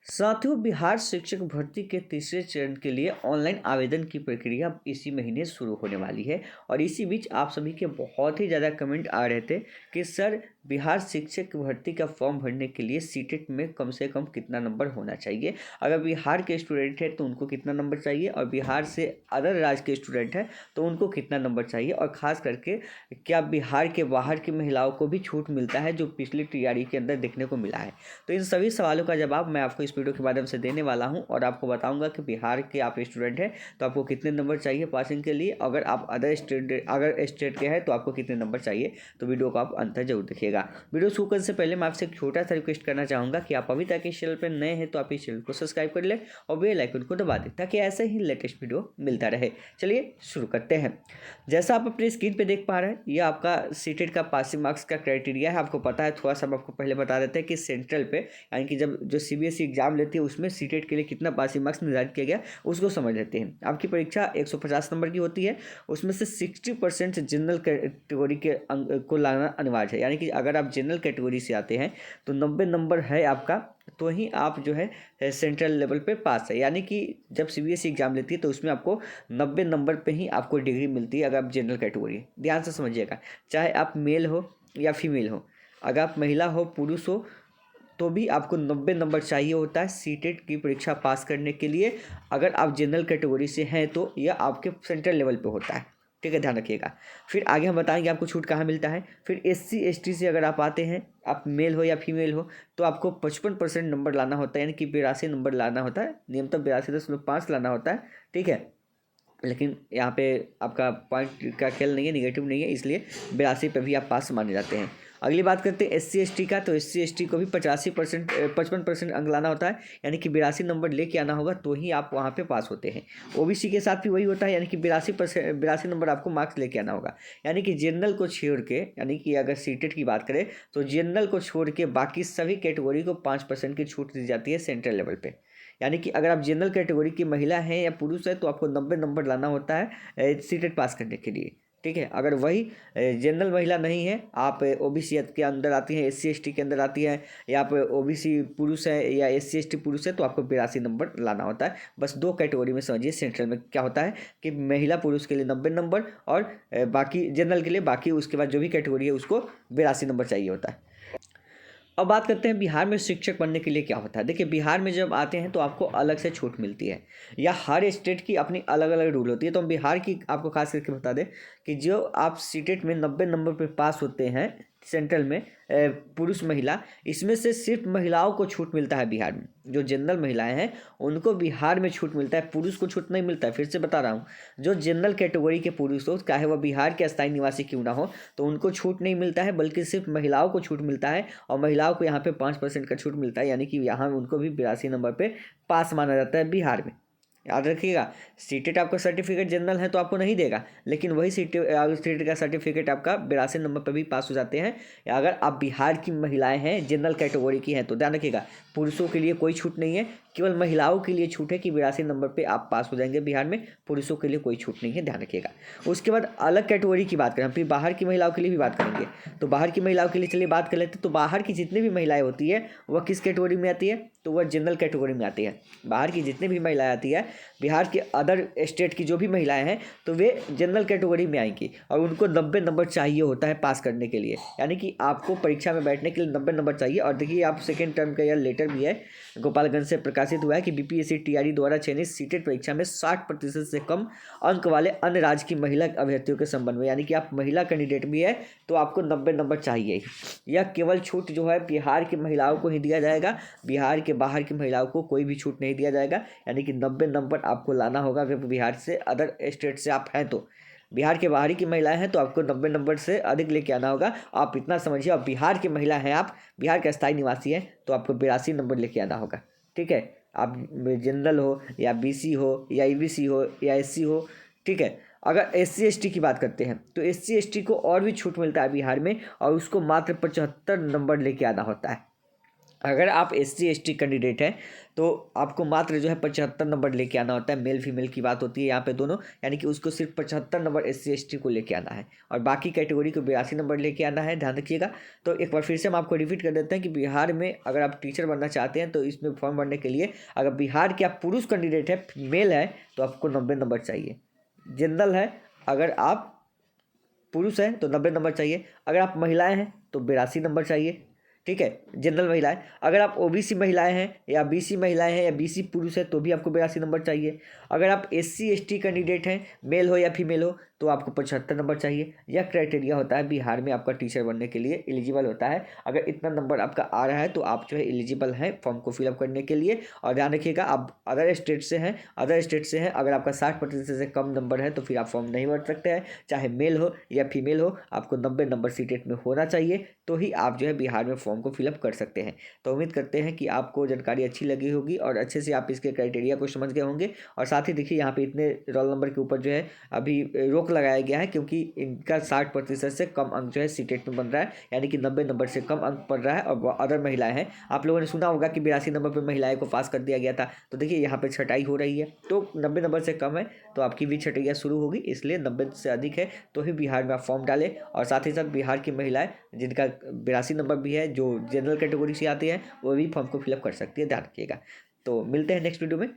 साथियों, बिहार शिक्षक भर्ती के तीसरे चरण के लिए ऑनलाइन आवेदन की प्रक्रिया इसी महीने शुरू होने वाली है। और इसी बीच आप सभी के बहुत ही ज़्यादा कमेंट आ रहे थे कि सर, बिहार शिक्षक भर्ती का फॉर्म भरने के लिए सीटेट में कम से कम कितना नंबर होना चाहिए। अगर बिहार के स्टूडेंट है तो उनको कितना नंबर चाहिए, और बिहार से अदर राज्य के स्टूडेंट हैं तो उनको कितना नंबर चाहिए, और ख़ास करके क्या बिहार के बाहर की महिलाओं को भी छूट मिलता है, जो पिछली तैयारी के अंदर देखने को मिला है। तो इन सभी सवालों का जवाब मैं आपको इस वीडियो के माध्यम से देने वाला हूं, और आपको बताऊंगा कि बिहार के आप स्टूडेंट हैं तो आपको कितने नंबर चाहिए पासिंग के लिए। अगर आप अदर स्टेट के हैं तो आपको कितने नंबर चाहिए। तो वीडियो को आप अंत तक जरूर देखिएगा। वीडियो शुरू करने से पहले मैं आपसे एक छोटा सा रिक्वेस्ट करना चाहूँगा कि आप अभी तक इस चैनल पर नए हैं तो आप इस चैनल को सब्सक्राइब कर लें और बेल आइकन को दबा दें, ताकि ऐसे ही लेटेस्ट वीडियो मिलता रहे। चलिए शुरू करते हैं। जैसा आप अपनी स्क्रीन पे देख पा रहे हैं, ये आपका सीटेट का पासिंग मार्क्स का क्राइटेरिया है। आपको पता है, थोड़ा सा हम आपको पहले बता देते हैं कि सेंट्रल पे, यानी कि जब जो सीबीएसई एग्जाम लेती है उसमें सीटेट के लिए कितना पासिंग मार्क्स निर्धारित किया गया उसको समझ लेते हैं। आपकी परीक्षा 150 नंबर की होती है। उसमें से 60% जनरल कैटेगरी के अंक को लाना अनिवार्य है। यानी कि अगर आप जनरल कैटेगरी से आते हैं तो 90 नंबर है आपका, तो ही आप जो है सेंट्रल लेवल पे पास है। यानी कि जब सीबीएसई एग्जाम लेती है तो उसमें आपको 90 नंबर पे ही आपको डिग्री मिलती है, अगर आप जनरल कैटेगरी। ध्यान से समझिएगा, चाहे आप मेल हो या फीमेल हो, अगर आप महिला हो पुरुष हो, तो भी आपको 90 नंबर चाहिए होता है सीटेट की परीक्षा पास करने के लिए। अगर आप जनरल कैटेगरी से हैं तो यह आपके सेंट्रल लेवल पे होता है। ठीक है, ध्यान रखिएगा। फिर आगे हम बताएंगे आपको छूट कहाँ मिलता है। फिर SC ST से अगर आप आते हैं, आप मेल हो या फीमेल हो, तो आपको 55% नंबर लाना होता है, यानी कि 82 नंबर लाना होता है। नियमतः 82.5 लाना होता है। ठीक है, लेकिन यहाँ पे आपका पॉइंट का खेल नहीं है, निगेटिव नहीं है, इसलिए 82 पे भी आप पास माने जाते हैं। अगली बात करते हैं SC ST का। तो SC ST को भी 55% अंक लाना होता है, यानी कि 82 नंबर लेके आना होगा तो ही आप वहाँ पे पास होते हैं। OBC के साथ भी वही होता है, यानी कि 82 नंबर आपको मार्क्स लेके आना होगा। यानी कि जनरल को छोड़ के, यानी कि अगर सीटेट की बात करें तो जनरल को छोड़ के बाकी सभी कैटेगरी को 5% की छूट दी जाती है सेंट्रल लेवल पे। यानी कि अगर आप जनरल कैटेगरी की महिला हैं या पुरुष है तो आपको 90 नंबर लाना होता है सीटेट पास करने के लिए। ठीक है, अगर वही जनरल महिला नहीं है, आप OBC के अंदर आती हैं, SC ST के अंदर आती हैं, या आप OBC पुरुष है या SC ST पुरुष है, तो आपको 82 नंबर लाना होता है। बस दो कैटेगरी में समझिए, सेंट्रल में क्या होता है कि महिला पुरुष के लिए 90 नंबर, और बाकी जनरल के लिए, बाकी उसके बाद जो भी कैटेगरी है उसको 82 नंबर चाहिए होता है। अब बात करते हैं बिहार में शिक्षक बनने के लिए क्या होता है। देखिए, बिहार में जब आते हैं तो आपको अलग से छूट मिलती है, या हर स्टेट की अपनी अलग अलग रूल होती है। तो हम बिहार की आपको खास करके बता दें कि जो आप सीटेट में 90 नंबर पर पास होते हैं सेंट्रल में, पुरुष महिला, इसमें से सिर्फ महिलाओं को छूट मिलता है बिहार में। जो जनरल महिलाएं हैं उनको बिहार में छूट मिलता है, पुरुष को छूट नहीं मिलता है। फिर से बता रहा हूँ, जो जनरल कैटेगरी के पुरुष हो, चाहे वह बिहार के अस्थायी निवासी क्यों ना हो, तो उनको छूट नहीं मिलता है, बल्कि सिर्फ महिलाओं को छूट मिलता है। और महिलाओं को यहाँ पे 5% का छूट मिलता है, यानी कि यहाँ उनको भी 82 नंबर पे पास माना जाता है बिहार में। याद रखिएगा, सीटेट आपका सर्टिफिकेट जनरल है तो आपको नहीं देगा, लेकिन वही सीटेट का सर्टिफिकेट आपका 82 नंबर पर भी पास हो जाते हैं। अगर आप बिहार की महिलाएं हैं, जनरल कैटेगरी की हैं, तो ध्यान रखिएगा, पुरुषों के लिए कोई छूट नहीं है, केवल महिलाओं के लिए छूट है कि 82 नंबर पे आप पास हो जाएंगे बिहार में। पुरुषों के लिए कोई छूट नहीं है, ध्यान रखिएगा। उसके बाद अलग कैटेगरी की बात करें, फिर बाहर की महिलाओं के लिए भी बात करेंगे। तो बाहर की महिलाओं के लिए चलिए बात कर लेते हैं। तो बाहर की जितनी भी महिलाएं होती है वह किस कैटेगरी में आती है, तो वह जनरल कैटेगरी में आती है। बाहर की जितनी भी महिलाएं आती है, बिहार के अदर स्टेट की जो भी महिलाएं हैं, तो वे जनरल कैटेगरी में आएंगी, और उनको 90 नंबर चाहिए होता है पास करने के लिए। यानी कि आपको परीक्षा में बैठने के लिए 90 नंबर चाहिए। और देखिए, आप सेकेंड टर्म का यह लेटर भी है, गोपालगंज से प्रकाशित हुआ है कि BPSC TRE द्वारा चयनित सीटेट परीक्षा में 60% से कम अंक वाले अन्य राज्य की महिला अभ्यर्थियों के संबंध में, यानी कि आप महिला कैंडिडेट भी है तो आपको 90 नंबर चाहिए। यह केवल छूट जो है बिहार की महिलाओं को ही दिया जाएगा, बिहार के बाहर की महिलाओं को कोई भी छूट नहीं दिया जाएगा। यानी कि 90 नंबर आपको लाना होगा अगर बिहार से अदर स्टेट से आप हैं तो। बिहार के बाहरी की महिलाएं हैं तो आपको 90 नंबर से अधिक लेके आना होगा। आप इतना समझिए, और बिहार की महिला हैं, आप बिहार के स्थायी निवासी हैं, तो आपको 82 नंबर लेके आना होगा। ठीक है, आप जनरल हो या BC हो या EBC हो या SC हो। ठीक है, अगर SC ST की बात करते हैं तो SC ST को और भी छूट मिलता है बिहार में, और उसको मात्र 75 नंबर लेके आना होता है। अगर आप SC/ST कैंडिडेट हैं तो आपको मात्र जो है 75 नंबर लेके आना होता है। मेल फीमेल की बात होती है यहाँ पे दोनों, यानी कि उसको सिर्फ 75 नंबर SC/ST को लेके आना है और बाकी कैटेगरी को 82 नंबर लेके आना है, ध्यान रखिएगा। तो एक बार फिर से हम आपको रिपीट कर देते हैं कि बिहार में अगर आप टीचर बनना चाहते हैं तो इसमें फॉर्म भरने के लिए अगर बिहार के आप पुरुष कैंडिडेट है, मेल है, तो आपको 90 नंबर चाहिए। जनरल है, अगर आप पुरुष हैं तो 90 नंबर चाहिए। अगर आप महिलाएं हैं तो 82 नंबर चाहिए, ठीक है, जनरल महिलाएं। अगर आप OBC महिलाएं हैं या BC महिलाएं हैं या BC पुरुष है तो भी आपको 82 नंबर चाहिए। अगर आप SC/ST कैंडिडेट हैं, मेल हो या फीमेल हो, तो आपको 75 नंबर चाहिए। यह क्राइटेरिया होता है बिहार में आपका टीचर बनने के लिए एलिजिबल होता है। अगर इतना नंबर आपका आ रहा है तो आप जो है एलिजिबल हैं फॉर्म को फिलअप करने के लिए। और ध्यान रखिएगा, आप अदर स्टेट से हैं, अगर आपका 60% से कम नंबर है तो फिर आप फॉर्म नहीं भर सकते हैं। चाहे मेल हो या फीमेल हो, आपको 90 नंबर सीटेट में होना चाहिए, तो ही आप जो है बिहार में फॉर्म को फिलअप कर सकते हैं। तो उम्मीद करते हैं कि आपको जानकारी अच्छी लगी होगी और अच्छे से आप इसके क्राइटेरिया को समझ गए होंगे। और साथ ही देखिए, यहाँ पे इतने रोल नंबर के ऊपर जो है अभी रोक लगाया गया है, क्योंकि इनका 60% से कम अंक जो है सीटेट में बन रहा है, यानी कि 90 नंबर से कम अंक पड़ रहा है। और अदर महिलाएं हैं, आप लोगों ने सुना होगा कि 82 नंबर पर महिलाएं को पास कर दिया गया था। तो देखिए, यहाँ पे छटाई हो रही है, तो 90 नंबर से कम है तो आपकी भी छटैया शुरू होगी, इसलिए 90 से अधिक है तो ही बिहार में आप फॉर्म डालें। और साथ ही साथ बिहार की महिलाएं जिनका 82 नंबर भी है, जो जनरल कैटेगरी से आती है, वो भी फॉर्म को फिलअप कर सकती है, ध्यान रखिएगा। तो मिलते हैं नेक्स्ट वीडियो में।